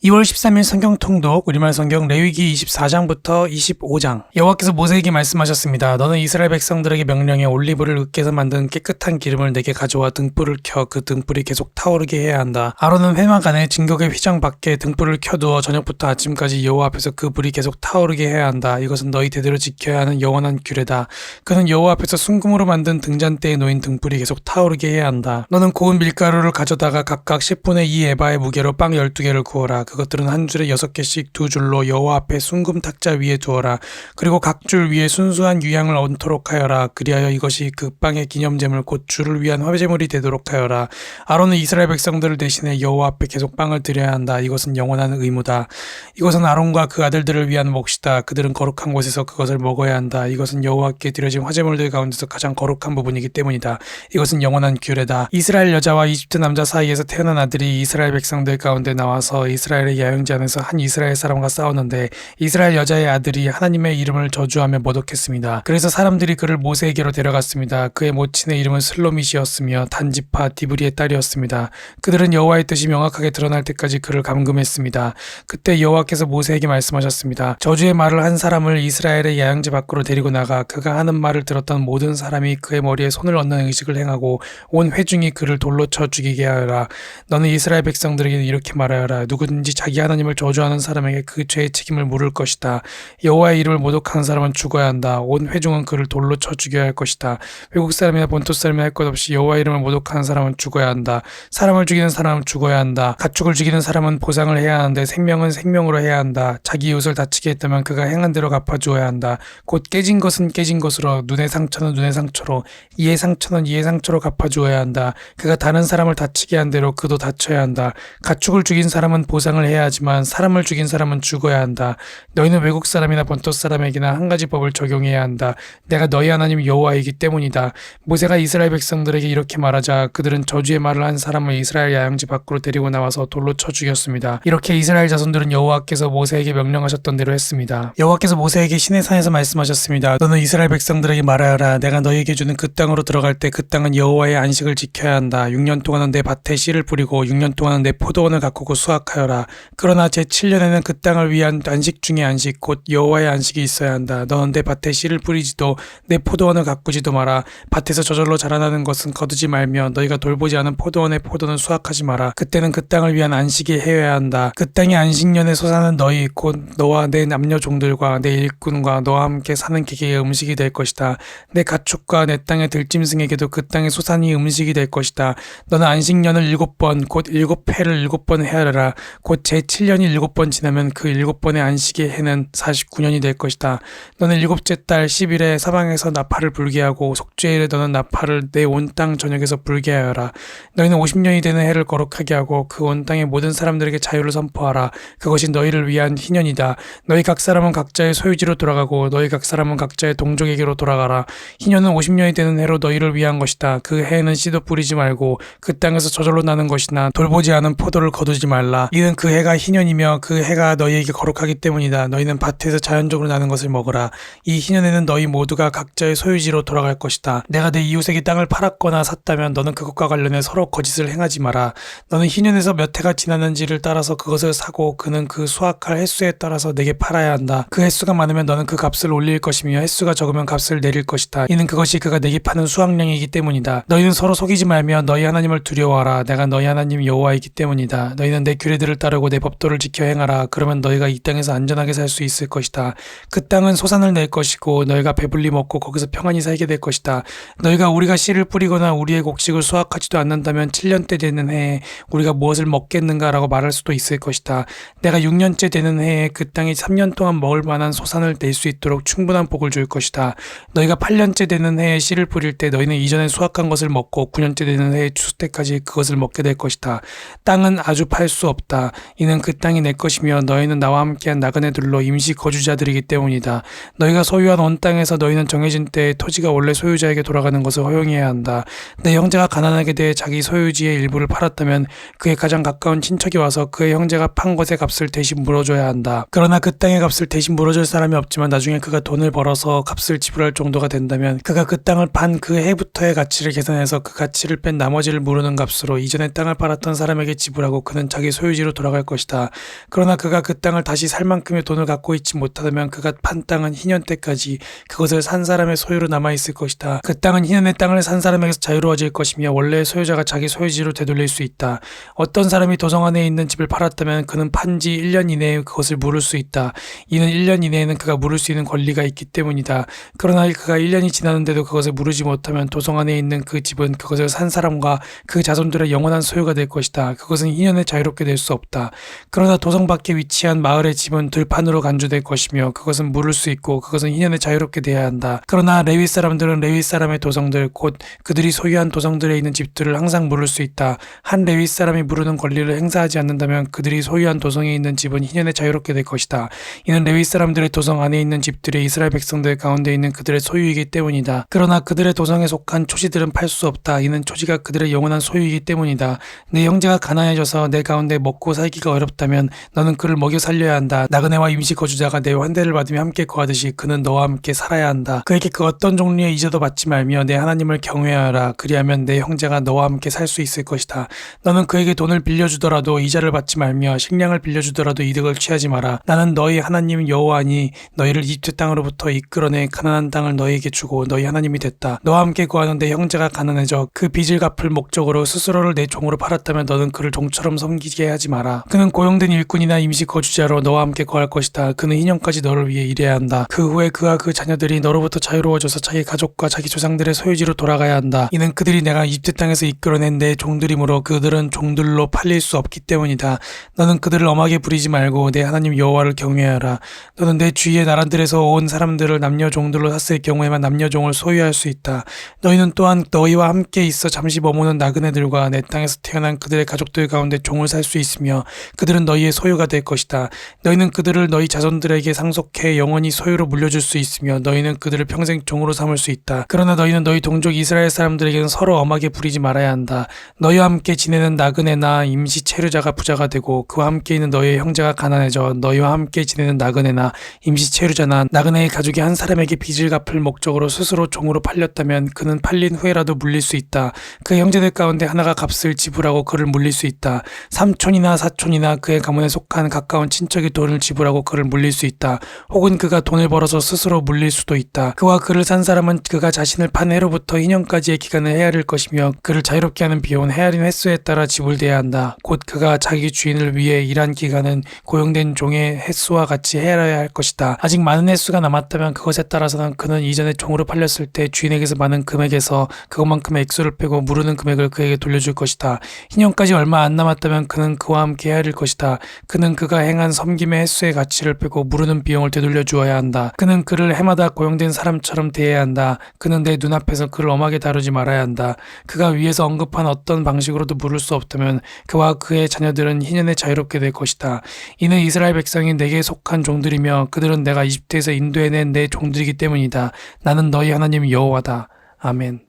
2월 13일 성경 통독 우리말 성경 레위기 24장부터 25장. 여호와께서 모세에게 말씀하셨습니다. 너는 이스라엘 백성들에게 명령해 올리브를 으깨서 만든 깨끗한 기름을 내게 가져와 등불을 켜 그 등불이 계속 타오르게 해야 한다. 아론은 회막안에 진격의 휘장 밖에 등불을 켜두어 저녁부터 아침까지 여호와 앞에서 그 불이 계속 타오르게 해야 한다. 이것은 너희 대대로 지켜야 하는 영원한 규례다. 그는 여호와 앞에서 순금으로 만든 등잔대에 놓인 등불이 계속 타오르게 해야 한다. 너는 고운 밀가루를 가져다가 각각 10분의 2 에바의 무게로 빵 12개를 구워라. 그것들은 한 줄에 6개씩 두 줄로 여호와 앞에 순금 탁자 위에 두어라. 그리고 각 줄 위에 순수한 유향을 얹도록 하여라. 그리하여 이것이 그 빵의 기념제물 곧 주를 위한 화제물이 되도록 하여라. 아론은 이스라엘 백성들을 대신해 여호와 앞에 계속 빵을 드려야 한다. 이것은 영원한 의무다. 이것은 아론과 그 아들들을 위한 몫이다. 그들은 거룩한 곳에서 그것을 먹어야 한다. 이것은 여호와께 드려진 화제물들 가운데서 가장 거룩한 부분이기 때문이다. 이것은 영원한 규례다. 이스라엘 여자와 이집트 남자 사이에서 태어난 아들이 이스라엘 백성들 가운데 나와서 이스라엘의 야영지 안에서 한 이스라엘 사람과 싸웠는데 이스라엘 여자의 아들이 하나님의 이름을 저주하며 모독했습니다. 그래서 사람들이 그를 모세에게로 데려갔습니다. 그의 모친의 이름은 슬로밋이었으며 단지파 디브리의 딸이었습니다. 그들은 여호와의 뜻이 명확하게 드러날 때까지 그를 감금했습니다. 그때 여호와께서 모세에게 말씀하셨습니다. 저주의 말을 한 사람을 이스라엘의 야영지 밖으로 데리고 나가 그가 하는 말을 들었던 모든 사람이 그의 머리에 손을 얹는 의식을 행하고 온 회중이 그를 돌로 쳐 죽이게 하여라. 너는 이스라엘 백성들에게 이렇게 말하여라. 누구든지 자기 하나님을 저주하는 사람에게 그 죄의 책임을 물을 것이다. 여호와의 이름을 모독하는 사람은 죽어야 한다. 온 회중은 그를 돌로 쳐 죽여야 할 것이다. 외국 사람이나 본토 사람이나 할 것 없이 여호와의 이름을 모독하는 사람은 죽어야 한다. 사람을 죽이는 사람은 죽어야 한다. 가축을 죽이는 사람은 보상을 해야 하는데 생명은 생명으로 해야 한다. 자기 이웃을 다치게 했다면 그가 행한 대로 갚아주어야 한다. 곧 깨진 것은 깨진 것으로 눈의 상처는 눈의 상처로 이의 상처는 이의 상처로 갚아주어야 한다. 그가 다른 사람을 다치게 한 대로 그도 다쳐야 한다. 가축을 죽인 사람은 보상을 해야 하지만 사람을 죽인 사람은 죽어야 한다. 너희는 외국 사람이나 본토 사람에게나 한 가지 법을 적용해야 한다. 내가 너희 하나님 여호와이기 때문이다. 모세가 이스라엘 백성들에게 이렇게 말하자 그들은 저주의 말을 한 사람을 이스라엘 야영지 밖으로 데리고 나와서 돌로 쳐 죽였습니다. 이렇게 이스라엘 자손들은 여호와께서 모세에게 명령하셨던 대로 했습니다. 여호와께서 모세에게 시내산에서 말씀하셨습니다. 너는 이스라엘 백성들에게 말하여라. 내가 너희에게 주는 그 땅으로 들어갈 때 그 땅은 여호와의 안식을 지켜야 한다. 6년 동안은 내 밭에 씨를 뿌리고 6년 동안은 내 포도원을 가꾸고 수확하여라. 그러나 제7년에는 그 땅을 위한 안식 중의 안식 곧 여호와의 안식이 있어야 한다. 너는 내 밭에 씨를 뿌리지도 내 포도원을 가꾸지도 마라. 밭에서 저절로 자라나는 것은 거두지 말며 너희가 돌보지 않은 포도원의 포도는 수확하지 마라. 그때는 그 땅을 위한 안식이 해야 한다. 그 땅의 안식년에 소사는 너희 곧 너와 내 남녀 종들과 내 일꾼과 너와 함께 사는 개개의 음식이 될 것이다. 내 가축과 내 땅의 들짐승에게도 그 땅의 소산이 음식이 될 것이다. 너는 안식년을 7번 곧 7회를 7번 헤아려라. 곧 제7년이 7번 지나면 그 7번의 안식의 해는 49년이 될 것이다. 너는 7째 달 10일에 사방에서 나팔을 불게 하고 속죄일에 너는 나팔을 내 온 땅 전역에서 불게 하여라. 너희는 50년이 되는 해를 거룩하게 하고 그 온 땅의 모든 사람들에게 자유를 선포하라. 그것이 너희를 위한 희년이다. 너희 각 사람은 각자의 소유지로 돌아가고 너희 각 사람은 각자의 동족에게로 돌아가라. 희년은 50년이 되는 해로 너희를 위한 것이다. 그 해에는 씨도 뿌리지 말고 그 땅에서 저절로 나는 것이나 돌보지 않은 포도를 거두지 말라. 이는 그 해가 희년이며 그 해가 너희에게 거룩하기 때문이다. 너희는 밭에서 자연적으로 나는 것을 먹어라. 이 희년에는 너희 모두가 각자의 소유지로 돌아갈 것이다. 내가 내 이웃에게 땅을 팔았거나 샀다면 너는 그것과 관련해 서로 거짓을 행하지 마라. 너는 희년에서 몇 해가 지났는지를 따라서 그것을 사고 그는 그 수확할 횟수에 따라서 내게 팔아야 한다. 그 횟수가 많으면 너는 그 값을 올릴 것이며 횟수가 적으면 값을 내릴 것이다. 이는 그것이 그가 내게 파는 수확량이기 때문이다. 너희는 서로 속이지 말며 너희 하나님을 두려워하라. 내가 너희 하나님 여호와이기 때문이다. 너희는 내 규례들을 따르고 내 법도를 지켜 행하라. 그러면 너희가 이 땅에서 안전하게 살 수 있을 것이다. 그 땅은 소산을 낼 것이고 너희가 배불리 먹고 거기서 평안히 살게 될 것이다. 너희가 우리가 씨를 뿌리거나 우리의 곡식을 수확하지도 않는다면 7년째 되는 해에 우리가 무엇을 먹겠는가라고 말할 수도 있을 것이다. 내가 6년째 되는 해에 그 땅이 3년 동안 먹을 만한 소산을 낼 수 있도록 충분한 복을 줄 것이다. 너희가 8년째 되는 해에 씨를 뿌릴 때 너희는 이전에 수확한 것을 먹고 9년째 되는 해에 추수 때까지 그것을 먹게 될 것이다. 땅은 아주 팔 수 없다. 이는 그 땅이 내 것이며 너희는 나와 함께한 나그네들로 임시 거주자들이기 때문이다. 너희가 소유한 온 땅에서 너희는 정해진 때에 토지가 원래 소유자에게 돌아가는 것을 허용해야 한다. 내 형제가 가난하게 대해 자기 소유지의 일부를 팔았다면 그의 가장 가까운 친척이 와서 그의 형제가 판 것의 값을 대신 물어줘야 한다. 그러나 그 땅의 값을 대신 물어줄 사람이 없지만 나중에 그가 돈을 벌어서 값을 지불할 정도가 된다면 그가 그 땅을 판 그 해부터의 가치를 계산해서 그 가치를 뺀 나머지를 물으는 값으로 이전에 땅을 팔았던 사람에게 지불하고 그는 자기 소유지로 돌아갈 가져갈 것이다. 그러나 그가 그 땅을 다시 살 만큼의 돈을 갖고 있지 못하다면 그가 판 땅은 희년 때까지 그것을 산 사람의 소유로 남아있을 것이다. 그 땅은 희년의 땅을 산 사람에게서 자유로워질 것이며 원래의 소유자가 자기 소유지로 되돌릴 수 있다. 어떤 사람이 도성 안에 있는 집을 팔았다면 그는 판지 1년 이내에 그것을 물을 수 있다. 이는 1년 이내에는 그가 물을 수 있는 권리가 있기 때문이다. 그러나 그가 1년이 지났는데도 그것을 물으지 못하면 도성 안에 있는 그 집은 그것을 산 사람과 그 자손들의 영원한 소유가 될 것이다. 그것은 희년에 자유롭게 될 수 없다. 그러나 도성 밖에 위치한 마을의 집은 들판으로 간주될 것이며 그것은 물을 수 있고 그것은 희년에 자유롭게 돼야 한다. 그러나 레위 사람들은 레위 사람의 도성들 곧 그들이 소유한 도성들에 있는 집들을 항상 물을 수 있다. 한 레위 사람이 물으는 권리를 행사하지 않는다면 그들이 소유한 도성에 있는 집은 희년에 자유롭게 될 것이다. 이는 레위 사람들의 도성 안에 있는 집들이 이스라엘 백성들 가운데 있는 그들의 소유이기 때문이다. 그러나 그들의 도성에 속한 초지들은 팔 수 없다. 이는 초지가 그들의 영원한 소유이기 때문이다. 내 형제가 가난해져서 내 가운데 먹고 살기가 어렵다면 너는 그를 먹여 살려야 한다. 나그네와 임시 거주자가 내 환대를 받으며 함께 거하듯이 그는 너와 함께 살아야 한다. 그에게 그 어떤 종류의 이자도 받지 말며 내 하나님을 경외하라. 그리하면 내 형제가 너와 함께 살 수 있을 것이다. 너는 그에게 돈을 빌려주더라도 이자를 받지 말며 식량을 빌려주더라도 이득을 취하지 마라. 나는 너희 하나님 여호와니 너희를 이집트 땅으로부터 이끌어내 가나안 땅을 너희에게 주고 너희 하나님이 됐다. 너와 함께 거하는 내 형제가 가난해져 그 빚을 갚을 목적으로 스스로를 내 종으로 팔았다면 너는 그를 종처럼 섬기게 하지 마라. 그는 고용된 일꾼이나 임시 거주자로 너와 함께 거할 것이다. 그는 희년까지 너를 위해 일해야 한다. 그 후에 그와 그 자녀들이 너로부터 자유로워져서 자기 가족과 자기 조상들의 소유지로 돌아가야 한다. 이는 그들이 내가 이집트 땅에서 이끌어낸 내 종들이므로 그들은 종들로 팔릴 수 없기 때문이다. 너는 그들을 엄하게 부리지 말고 내 하나님 여호와를 경외하라. 너는 내 주위의 나라들에서 온 사람들을 남녀 종들로 샀을 경우에만 남녀 종을 소유할 수 있다. 너희는 또한 너희와 함께 있어 잠시 머무는 나그네들과 내 땅에서 태어난 그들의 가족들 가운데 종을 살 수 있으며 그들은 너희의 소유가 될 것이다. 너희는 그들을 너희 자손들에게 상속해 영원히 소유로 물려줄 수 있으며 너희는 그들을 평생 종으로 삼을 수 있다. 그러나 너희는 너희 동족 이스라엘 사람들에게는 서로 엄하게 부리지 말아야 한다. 너희와 함께 지내는 나그네나 임시 체류자가 부자가 되고 그와 함께 있는 너희의 형제가 가난해져 너희와 함께 지내는 나그네나 임시 체류자나 나그네의 가족이 한 사람에게 빚을 갚을 목적으로 스스로 종으로 팔렸다면 그는 팔린 후에라도 물릴 수 있다. 그 형제들 가운데 하나가 값을 지불하고 그를 물릴 수 있다. 삼촌이나 사촌이나 그의 가문에 속한 가까운 친척이 돈을 지불하고 그를 물릴 수 있다. 혹은 그가 돈을 벌어서 스스로 물릴 수도 있다. 그와 그를 산 사람은 그가 자신을 판 해로부터 희년까지의 기간을 헤아릴 것이며 그를 자유롭게 하는 비용은 헤아린 횟수에 따라 지불돼야 한다. 곧 그가 자기 주인을 위해 일한 기간은 고용된 종의 횟수와 같이 헤아려야 할 것이다. 아직 많은 횟수가 남았다면 그것에 따라서는 그는 이전에 종으로 팔렸을 때 주인에게서 많은 금액에서 그것만큼의 액수를 빼고 무르는 금액을 그에게 돌려줄 것이다. 희년까지 얼마 안 남았다면 그는 그와 함께 헤아릴 것이다. 그는 그가 행한 섬김의 횟수의 가치를 빼고 무르는 비용을 되돌려 주어야 한다. 그는 그를 해마다 고용된 사람처럼 대해야 한다. 그는 내 눈앞에서 그를 엄하게 다루지 말아야 한다. 그가 위에서 언급한 어떤 방식으로도 물을 수 없다면 그와 그의 자녀들은 희년에 자유롭게 될 것이다. 이는 이스라엘 백성이 내게 속한 종들이며 그들은 내가 이집트에서 인도해낸 내 종들이기 때문이다. 나는 너희 하나님 여호와다. 아멘.